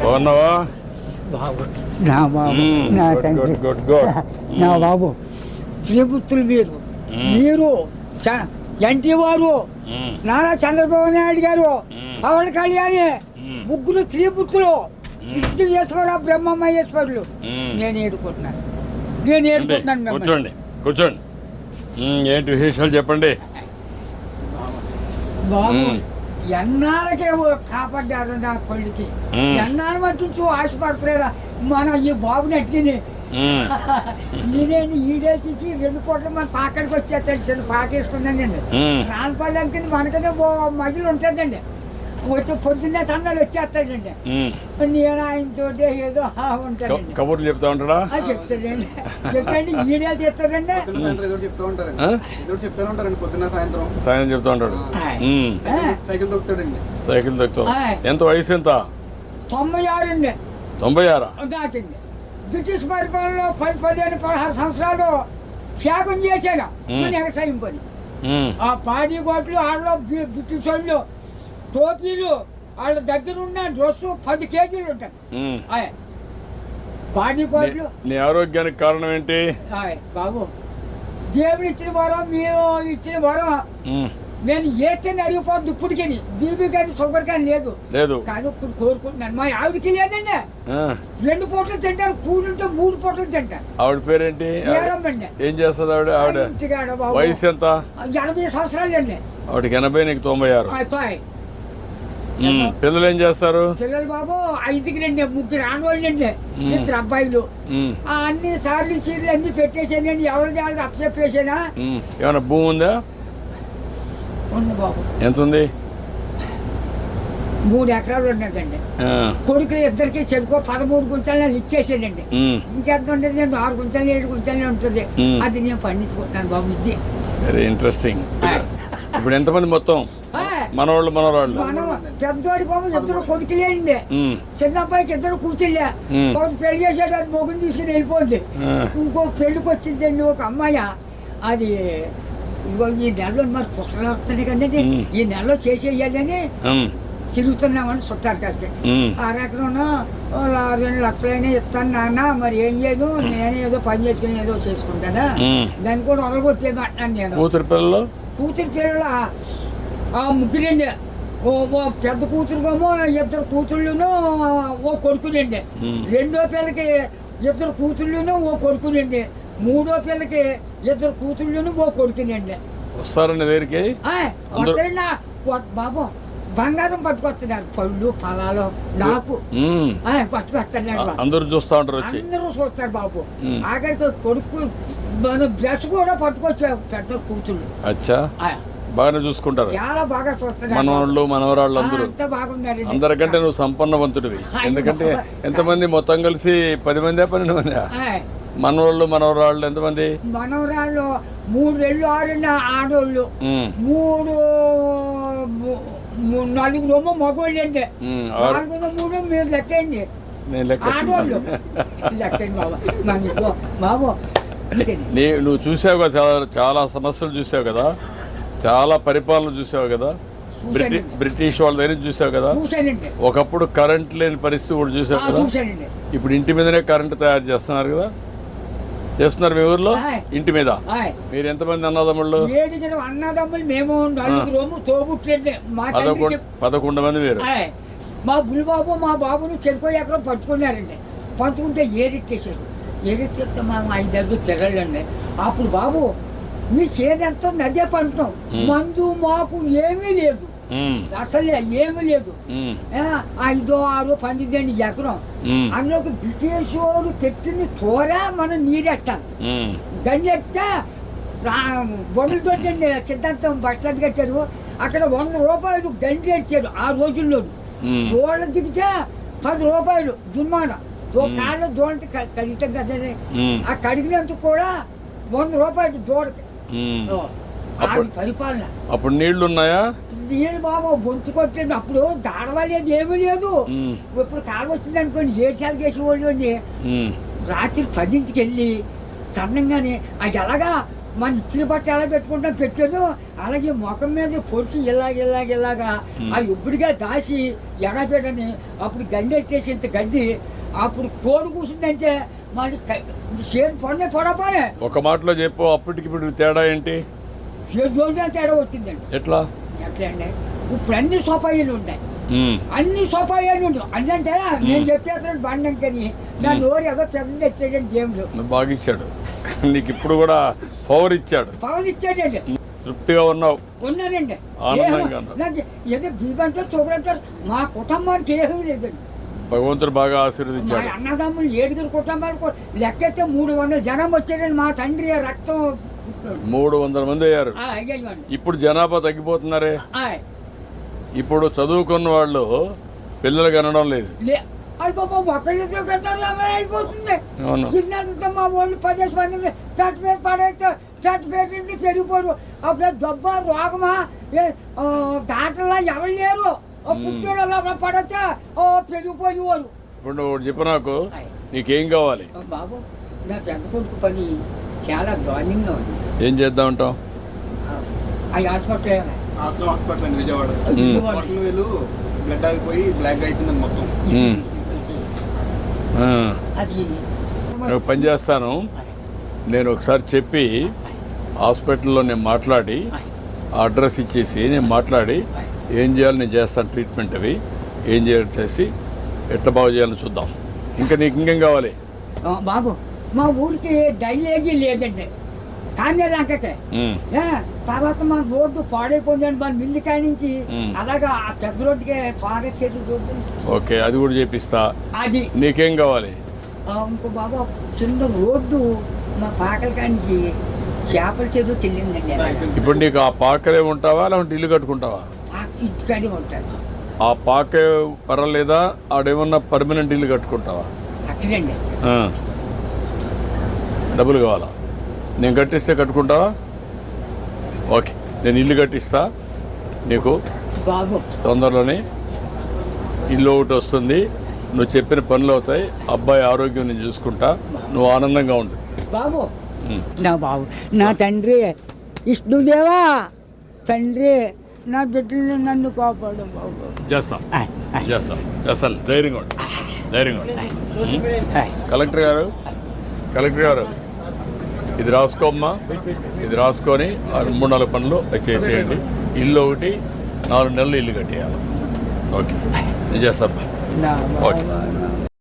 బాగున్నావా బాబు నా బాబు నా తండ్రి నా బాబు శ్రీపుత్రులు మీరు ఎన్టీ వారు నారా చంద్రబాబు నాయుడు గారు పవన్ కళ్యాణ్ ముగ్గురు శ్రీపుత్రులు విష్ణుయేశ్వర బ్రహ్మమహేశ్వరులు నేను ఏడుకుంటున్నాను కూర్చోండి కూర్చోండి ఏంటి విశేషాలు చెప్పండి బాబు ఎన్నాళ్ళకే కాపాడ్డారు నా కొడుకి ఎన్నాళ్ళు మట్టించు ఆశపడుతున్నాడా మన ఈ బాబుని అట్టిని ఈడే తీసి 2 కోట్ల మన పాకడికి వచ్చేస్తాడు పాకేసుకుందండి రానపల్లి మనకనే మగిలి ఉంటుందండి వచ్చి పొద్దున్నే సందాలు వచ్చేస్తాడండి నేను ఆయనతో ఏదో ఉంటాడండి కబుర్లు చెప్తా ఉంటాడా చెప్తాడండి చెప్పండి ఈడేళ్ళు చేస్తాడండి సాయంత్రం చెప్తా ఉంటాడు సైకిల్ తొక్కుతాడు ఎంత వయసు ఎంత 96 అండి 96 దాటండి బ్రిటిష్ పరిపాలనలో 15-16 సంవత్సరాలు త్యాగం చేశాను వ్యవసాయం పని ఆ పాడి గోట్లు ఆడలో బ్రిటిష్ వాళ్ళు టోపీలు వాళ్ళ దగ్గర ఉన్న డ్రెస్సు 10 కేజీలు ఉంటాయి పాడి గోట్లు. నీ ఆరోగ్యానికి కారణం ఏంటి బాబు? దేవుడు ఇచ్చిన వరం, మీరు ఇచ్చిన వరం. నేను ఏతేనే అరిగిపోద్దు ఇప్పటికి, బీబీ కానీ షుగర్ కానీ లేదు కానీ ఇప్పుడు కోరుకుంటున్నాను. మా ఆవిడకి లేదండి, 2 పూటలు తింటారు, కూలుంటే 3 పూటలు తింటారు. ఆవిడ పేరేంటి? ఏం చేస్తుంది ఆవిడ? వయసు ఎంత? 80 సంవత్సరాలు అండి ఆవిడకి. 80, నీకు 96. పిల్లలు ఏం చేస్తారు? పిల్లలు బాబు 5కి 3 ఆడవాళ్ళు అండి, 2 అబ్బాయిలు. అన్ని సార్లు సీర్లు అన్ని పెట్టేసానండి, ఎవరిది వాళ్ళకి అప్పచెప్పేసానా. ఏమైనా భూమి ఉందా? ఉంది బాబు. ఎంత ఉంది? 3 ఎకరాలు ఉన్నదండి. కొడుకులు ఇద్దరికి చెరుకో 13 గుంటలు నేను ఇచ్చేసానండి. ఇంకెంత ఉండేది? 6 గుంటలు 7 గుంటలు ఉంటుంది. అది నేను పండించుకుంటున్నాను బాబు. ఇది వెరీ ఇంట్రెస్టింగ్. ఇప్పుడు ఎంతమంది మొత్తం? మనవాళ్ళు మనవరాళ్ళు? పెద్దవాడి బాబు 2 కొడుకులేండి, చిన్న అబ్బాయికి 2 కూతుళ్ళే. ఒకటి పెళ్లి చేసాడు, అది మొగుని తీసుకుని వెళ్ళిపోద్ది. ఇంకో పెళ్లికి వచ్చిందండి ఒక అమ్మాయి. అది ఇదిగో ఈ నెలలో మరి పుస్తకాలు వస్తున్నాయి కదండి, ఈ నెలలో చేసేయాలని తిరుగుతున్నామని చుట్టారు కాస్త. 6 ఎకరం 2 లక్షలైనా ఇస్తాను నాన్న, మరి ఏం చేయను, నేను ఏదో పని చేసుకుని ఏదో చేసుకుంటానా, దాన్ని కూడా వదలగొట్టేది అంటున్నాను నేను. కూతురు పిల్లలు 3 ఓ పెద్ద కూతురుకేమో 2 కూతుళ్ళును ఓ కొడుకులండి. 2వ పిల్లకి 2 కూతుళ్ళును ఓ కొడుకులండి. 3వ పిల్లకి 2 కూతుళ్ళును ఓ కొడుకులండి. వస్తారండి దగ్గరికి? వస్తారండి బాబు. బంగారం పట్టుకొస్తున్నారు, పళ్ళు ఫలాలు నాకు పట్టుకొస్తున్నారు. అందరూ చూస్తా ఉంటారు, అందరూ చూస్తారు బాబు. ఆఖరికి కొడుకు మన బ్రష్ కూడా పట్టుకొచ్చారు పెద్ద కూతుళ్ళు. అచ్చా, బాగానే చూసుకుంటారు, చాలా బాగా చూస్తారు. మనవాళ్ళు మనవరాళ్ళు అందరూ బాగున్నారు. అందరికంటే నువ్వు సంపన్నవంతుడివి. ఎందుకంటే ఎంతమంది మొత్తం కలిసి 10 మంది 12 మంది మనవాళ్ళు మనవరాళ్ళు? ఎంతమంది మనవరాళ్ళు? 3 రెళ్ళు 6 ఆడోళ్ళు, 4 మగోళ్ళు అండి. 4 3 మీరు లెక్కండి, ఆడోళ్ళు లెక్కండి బాబు. నువ్వు చూసావు కదా, చాలా సమస్యలు చూసావు కదా, చాలా పరిపాలన చూసావు కదా, బ్రిటిష్ వాళ్ళ దగ్గర చూసావు కదా. ఒకప్పుడు కరెంట్ లేని పరిస్థితి కూడా చూసావు కదా. ఇప్పుడు ఇంటి మీదనే కరెంట్ తయారు చేస్తున్నారు కదా, చేస్తున్నారు మీ ఊర్లో ఇంటి మీద. మీరు ఎంతమంది అన్నదమ్ముళ్ళు? 7 అన్నదమ్ములు మేము, 4 తోబుట్లండి. 11 మంది మీరు. మా బుల్బాబు మా బాబును చెరుకు ఎకరం పంచుకున్నారండి. పంచుకుంటే ఏరెట్టేసారు. ఏరెట్టేస్తే మా 5 పిల్లలండి. అప్పుడు బాబు మీ చేనంతా నదే పండుతాం, మందు మాకు ఏమీ లేదు, అసలే ఏమీ లేదు. 5 6 పండిద్దండి ఎకరం. అందులోకి బ్రిటిష్ వారు పెట్టిన చోర మనం నీరెట్టాలి. గండి ఎట్టితే బొమ్మలు తోటండి సిద్ధాంతం బస్ స్టాండ్ కట్టారు, అక్కడ 100 రూపాయలు గండి ఎట్టారు ఆ రోజుల్లో. దోళ్ళ దిగితే 10 రూపాయలు జుర్మానా. కాళ్ళ దోళ్ళకి కడిగితాం కదండి, ఆ కడిగినందుకు కూడా 100 రూపాయలు దోడకి. పరిపాలన. అప్పుడు నీళ్లు ఉన్నాయా? నీళ్ళు బాబు గొంతు కొట్టండి. అప్పుడు దాడవలేదు, ఏమీ లేదు. ఇప్పుడు కాలం వచ్చింది అనుకోండి, 7 సార్లు వేసేవాళ్ళు అండి. రాత్రి 10ంటికి వెళ్ళి సన్నంగానే అది ఎలాగా మన ఇచ్చిన బట్ట ఎలా పెట్టుకుంటాం పెట్టాను, అలాగే ముఖం మీద పొడిచి ఇలాగా ఆ ఇప్పుడుగా దాసి ఎడపెడని అప్పుడు గడ్డి ఎట్టేసి ఇంత గడ్డి అప్పుడు కోడి కూర్చుందంటే మరి చేతి పడినే పడపోనే. ఒక మాటలో చెప్పు, అప్పటికి ఇప్పుడు తేడా ఏంటి? 7 రోజుల తేడా వచ్చిందండి. ఎట్లా అండి ఇప్పుడు అన్ని సోపాయిలు ఉంటాయి, అన్ని సోపాయిలు ఉంటాయి. అంటే నేను చెప్పేస్తాను బండం కానీ నా నోరు ఏదో పెద్ద తెచ్చాడండి దేవుడు. బాగా ఇచ్చాడు నీకు, ఇప్పుడు కూడా పవర్ ఇచ్చాడు. తృప్తిగా ఉన్నావు? ఉన్నానండి. ఆనందంగా నాకు ఏదో బీబంటారు చూపడంటారు, మా కుటుంబానికి ఏమీ లేదండి. భగవంతుడు బాగా ఆశీర్వదించాడు. అన్నదమ్ములు 7 కుటుంబాలు లెక్కైతే 300 జనం వచ్చారండి. మా తండ్రి రక్తం 300 మంది అయ్యారు. ఇప్పుడు జనాభా తగ్గిపోతున్నారే. ఇప్పుడు చదువుకున్న వాళ్ళు పిల్లలు కనడం లేదు. అయిపోతుంది. మా వాళ్ళు 10 మంది చట్టు మీద పడేస్తే చట్టు మీద పెరిగిపోరు. అప్పుడు దెబ్బ రోగమా దాంట్లో ఎవరు లేరు. పుట్టోళ్ళు పడితే పెరిగిపోయేవారు. ఇప్పుడు నువ్వు చెప్పు నాకు, నీకేం కావాలి? బాబు నా పెద్ద కొడుకు పని చాలా దారుణంగా ఉంది. ఏం చేద్దాం అంటావు? ఆ హాస్పిటల్ అండి విజయవాడ. బ్లడ్ ఆగిపోయి బ్లాక్ అయిపోయిందని మొత్తం. అది నేను పని చేస్తాను. నేను ఒకసారి చెప్పి హాస్పిటల్లో నేను మాట్లాడి అడ్రస్ ఇచ్చేసి నేను మాట్లాడి ఏం చేయాలి నేను చేస్తాను. ట్రీట్మెంట్ అవి ఏం చేయాలి చేసి ఎట్లా బాగు చేయాలని చూద్దాం. ఇంకా నీకు ఇంకేం కావాలి? బాబు మా ఊరికి డైలేజీ లేదండి, కానీ లంకకే. తర్వాత మన రోడ్డు పాడైపోయిందండి మన మిల్లి కాడి నుంచి అలాగా ఆ పెద్ద రోడ్డుకి త్వరగా చేతి రోడ్డు. ఓకే, అది కూడా చేపిస్తా. అది నీకేం కావాలి? ఇంకో బాబు చిన్న రోడ్డు మా పాకల కాడి చేపల చెరువుకి వెళ్ళిందండి. ఇప్పుడు నీకు ఆ పాకలే ఉంటావా లేకుంటే ఇల్లు కట్టుకుంటావా? ఇంటికాడే ఉంటాను. ఆ పాకే పర్వాలేదా? ఆడేమన్నా పర్మనెంట్ ఇల్లు కట్టుకుంటావా? అక్కడండి. డబ్బులు కావాలా? నేను కట్టిస్తే కట్టుకుంటావా? ఓకే, నేను ఇల్లు కట్టిస్తా నీకు. బాబు తొందరలోనే ఇల్లు ఒకటి వస్తుంది, నువ్వు చెప్పిన పనులు అవుతాయి, అబ్బాయి ఆరోగ్యం నేను చూసుకుంటా, నువ్వు ఆనందంగా ఉండు బాబు. నా బాబు నా తండ్రి విష్ణుదేవా, తండ్రి నా బిడ్డల్ని నన్ను కాపాడు బాబు. చేస్తాను. ధైర్యంగా ఉండు. కలెక్టర్ గారు ఇది రాసుకోమ్మా. ఇది రాసుకొని 3-4 పనులు చేసేయండి. ఇల్లు ఒకటి 4 నెలలు ఇల్లు కట్టేయాలి. ఓకే, నేను చేస్తాను. ఓకే.